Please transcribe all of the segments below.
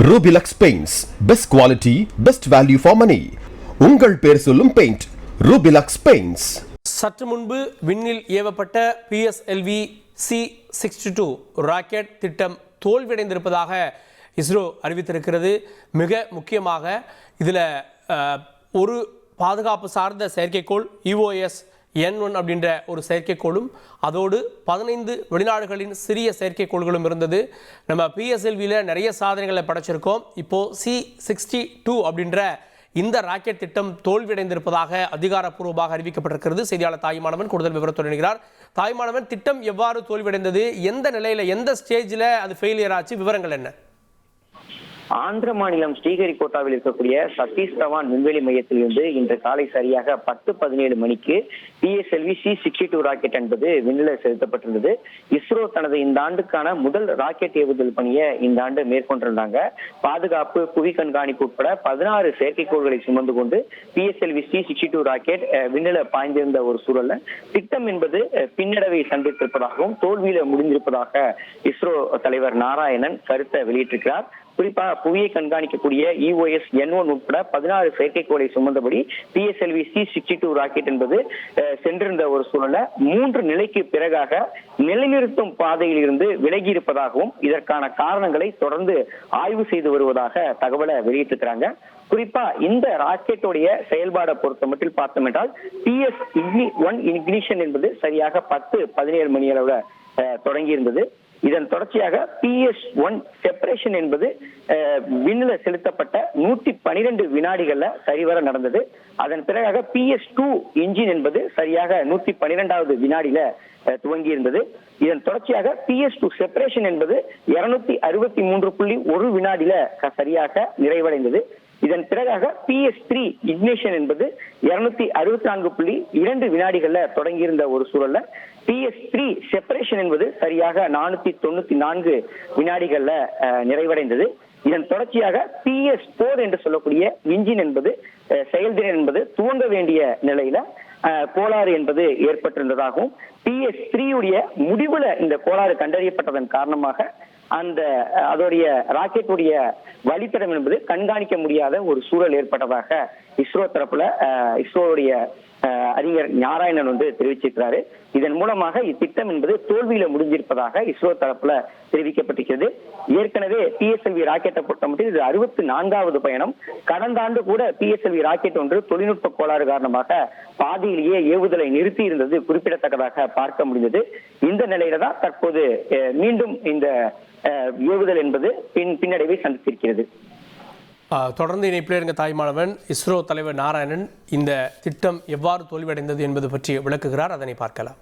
Rubilux Paints. Best quality, best value for money. உங்கள் பேர் சொல்லும் பெயிண்ட் Rubilux Paints. சற்று முன்பு விண்ணில் ஏவப்பட்ட PSLV C-62 ராக்கெட் திட்டம் தோல்வியடைந்திருப்பதாக இஸ்ரோ அறிவித்திருக்கிறது. மிக முக்கியமாக இதில் ஒரு பாதுகாப்பு சார்ந்த செயற்கைக்கோள் EOS N1 அப்படின்ற ஒரு செயற்கைக்கோளும் அதோடு 15 வெளிநாடுகளின் சிறிய செயற்கைக்கோள்களும் இருந்தது. நம்ம PSLVயில் நிறைய சாதனைகளை படைச்சிருக்கோம். இப்போது C-62 அப்படின்ற இந்த ராக்கெட் திட்டம் தோல்வியடைந்திருப்பதாக அதிகாரப்பூர்வமாக அறிவிக்கப்பட்டிருக்கிறது. செய்தியாளர் தாய்மானவன் கூடுதல் விவரத்துடன் இணைகிறார். தாய்மானவன், திட்டம் எவ்வாறு தோல்வியடைந்தது, எந்த நிலையில், எந்த ஸ்டேஜில் அது ஃபெயிலியர் ஆச்சு, விவரங்கள் என்ன? ஆந்திர மாநிலம் ஸ்ரீஹரிகோட்டாவில் இருக்கக்கூடிய சதீஷ் தவான் விண்வெளி மையத்தில் இருந்து இன்று காலை சரியாக 10:17 மணிக்கு PSLV C-62 ராக்கெட் என்பது விண்ணில் செலுத்தப்பட்டிருந்தது. இஸ்ரோ தனது இந்த ஆண்டுக்கான முதல் ராக்கெட் ஏவுதல் பணியை இந்த ஆண்டு மேற்கொண்டிருந்தாங்க. பாதுகாப்பு, புவி கண்காணிப்பு உட்பட 16 செயற்கைக்கோள்களை சுமந்து கொண்டு PSLV C-62 ராக்கெட் விண்ணில பாய்ந்திருந்த ஒரு சூழல்ல திட்டம் என்பது பின்னடைவை சந்தித்திருப்பதாகவும் தோல்வியில முடிந்திருப்பதாக இஸ்ரோ தலைவர் நாராயணன் கருத்தை வெளியிட்டிருக்கிறார். குறிப்பாக புவியை கண்காணிக்கக்கூடிய EOS N1 உட்பட 16 செயற்கைக்கோளை சுமந்தபடி PSLV C-62 ராக்கெட் என்பது சென்றிருந்த ஒரு சூழல்ல 3 நிலைக்கு பிறகாக நிலைநிறுத்தும் பாதையில் இருந்து விலகி இருப்பதாகவும் இதற்கான காரணங்களை தொடர்ந்து ஆய்வு செய்து வருவதாக தகவலை வெளியிட்டிருக்கிறாங்க. குறிப்பா இந்த ராக்கெட்டுடைய செயல்பாடை பொறுத்த மட்டும் பார்த்தோம் என்றால் PS1 இக்னிஷன் என்பது சரியாக 10:17 மணி அளவுல தொடங்கி இருந்தது. இதன் தொடர்ச்சியாக PS1 செப்பரேஷன் என்பது விண்ணில செலுத்தப்பட்ட 112 வினாடிகள்ல சரிவர நடந்தது. அதன் பிறகாக PS2 இன்ஜின் என்பது சரியாக 112வது வினாடியில துவங்கி இருந்தது. இதன் தொடர்ச்சியாக PS2 செப்பரேஷன் என்பது 263.1 வினாடியில சரியாக நிறைவடைந்தது. இதன் பிறகாக PS3 இக்னிஷன் என்பது 264.2 வினாடிகள்ல தொடங்கியிருந்த ஒரு சூழல்ல PS3 செப்பரேஷன் என்பது சரியாக 494 வினாடிகள்ல நிறைவடைந்தது. இதன் தொடர்ச்சியாக PS4 என்று சொல்லக்கூடிய இன்ஜின் என்பது செயல்திறன் என்பது துவங்க வேண்டிய நிலையில கோளாறு என்பது ஏற்பட்டிருந்ததாகவும் PS3 உடைய முடிவுல இந்த கோளாறு கண்டறியப்பட்டதன் காரணமாக அந்த அதோடைய ராக்கெட்டுடைய வழித்தடம் என்பது கண்காணிக்க முடியாத ஒரு சூழல் ஏற்பட்டதாக இஸ்ரோ தரப்புல இஸ்ரோவுடைய அறிஞர் நாராயணன் தெரிவிச்சிருக்கிறாரு. இதன் மூலமாக இத்திட்டம் என்பது தோல்வியில முடிஞ்சிருப்பதாக இஸ்ரோ தரப்புல தெரிவிக்கப்பட்டிருக்கிறது. ஏற்கனவே PSLV ராக்கெட்டை பொறுத்த மட்டும் இது 64வது பயணம். கடந்த ஆண்டு கூட PSLV ராக்கெட் ஒன்று தொழில்நுட்ப கோளாறு காரணமாக பாதியிலேயே ஏவுதலை நிறுத்தி இருந்தது குறிப்பிடத்தக்கதாக பார்க்க முடிந்தது. இந்த நிலையில தான் தற்போது மீண்டும் இந்த ஏவுதல் என்பது பின்னடைவை சந்தித்திருக்கிறது. தொடர்ந்து இணைப்பில் இருந்த தாய்மானவன், இஸ்ரோ தலைவர் நாராயணன் இந்த திட்டம் எவ்வாறு தோல்வியடைந்தது என்பது பற்றி விளக்குகிறார். அதனை பார்க்கலாம்.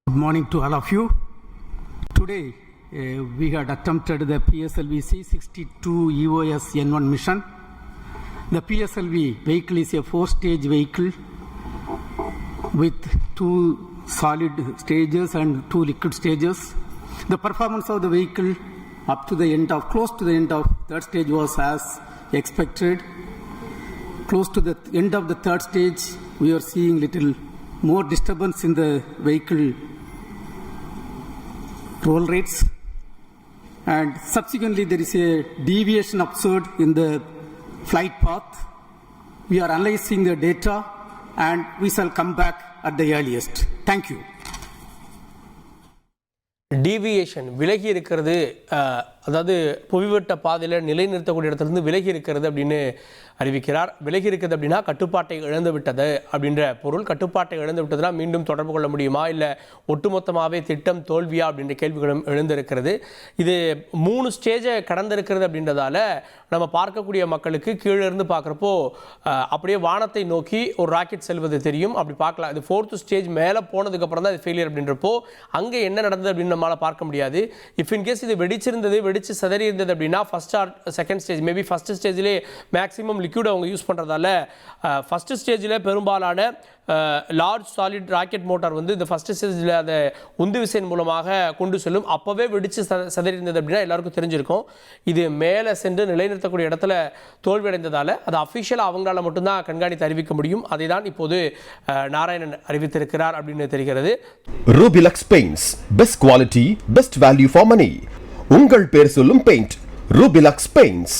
Good morning to all of you. Today we had attempted the PSLV C-62 EOS N1 mission. The PSLV vehicle is a 4-stage vehicle with 2 solid stages and 2 liquid stages. The performance of the vehicle up to the end of, close to the end of third stage was as expected. Close to the end of the third stage, we are seeing little more disturbance in the vehicle roll rates, and subsequently there is a deviation observed in the flight path. We are analyzing the data and we shall come back at the earliest. Thank you. Deviation விலகி இருக்கிறது, அதாவது புவிவட்ட பாதையில் நிலைநிறுத்தக்கூடிய இடத்துலேருந்து விலகி இருக்கிறது அப்படின்னு அறிவிக்கிறார். விலகி இருக்கிறது அப்படின்னா கட்டுப்பாட்டை இழந்து விட்டது அப்படின்ற பொருள். கட்டுப்பாட்டை இழந்து விட்டதுனா மீண்டும் தொடர்பு கொள்ள முடியுமா, இல்லை ஒட்டுமொத்தமாகவே திட்டம் தோல்வியா அப்படின்ற கேள்விகளும் எழுந்திருக்கிறது. இது 3 ஸ்டேஜை கடந்திருக்கிறது அப்படின்றதால நம்ம பார்க்கக்கூடிய மக்களுக்கு கீழே இருந்து பார்க்குறப்போ அப்படியே வானத்தை நோக்கி ஒரு ராக்கெட் செல்வது தெரியும், அப்படி பார்க்கலாம். இது 4th ஸ்டேஜ் மேலே போனதுக்கப்புறம் தான் இது ஃபெயிலியர் அப்படின்றப்போ அங்கே என்ன நடந்தது அப்படின்னு நம்மளால் பார்க்க முடியாது. இஃப் இன்கேஸ் இது வெடிச்சிருந்தது, வெடிச்சு சதறி இருந்தது அப்படின்னா first or second stage, maybe first ஸ்டேஜ்லேயே மேக்ஸிமம் லிக்யூட் அவங்க யூஸ் பண்ணுறதால ஃபர்ஸ்ட் ஸ்டேஜில் பெரும்பாலான லார்ஜ் சாலிட் ராக்கெட் மோட்டார் வந்து இந்த ஃபர்ஸ்ட் ஸ்டேஜில் அதை உந்து விசையின் மூலமாக கொண்டு செல்லும். அப்போவே வெடிச்சு சதறி இருந்தது அப்படின்னா எல்லாருக்கும் தெரிஞ்சிருக்கும். இது மேலே சென்று நிலைநிறுத்தக்கூடிய இடத்துல தோல்வியடைந்ததால் அது அஃபிஷியலாக அவங்களால மட்டும்தான் கண்காணித்து அறிவிக்க முடியும். அதை தான் இப்போது நாராயணன் அறிவித்திருக்கிறார் அப்படின்னு தெரிகிறது. ரூபிலக்ஸ் paints, best quality, best value for money. உங்கள் பேர் சொல்லும் பெயிண்ட் ரூபிலக்ஸ் பெயிண்ட்ஸ்.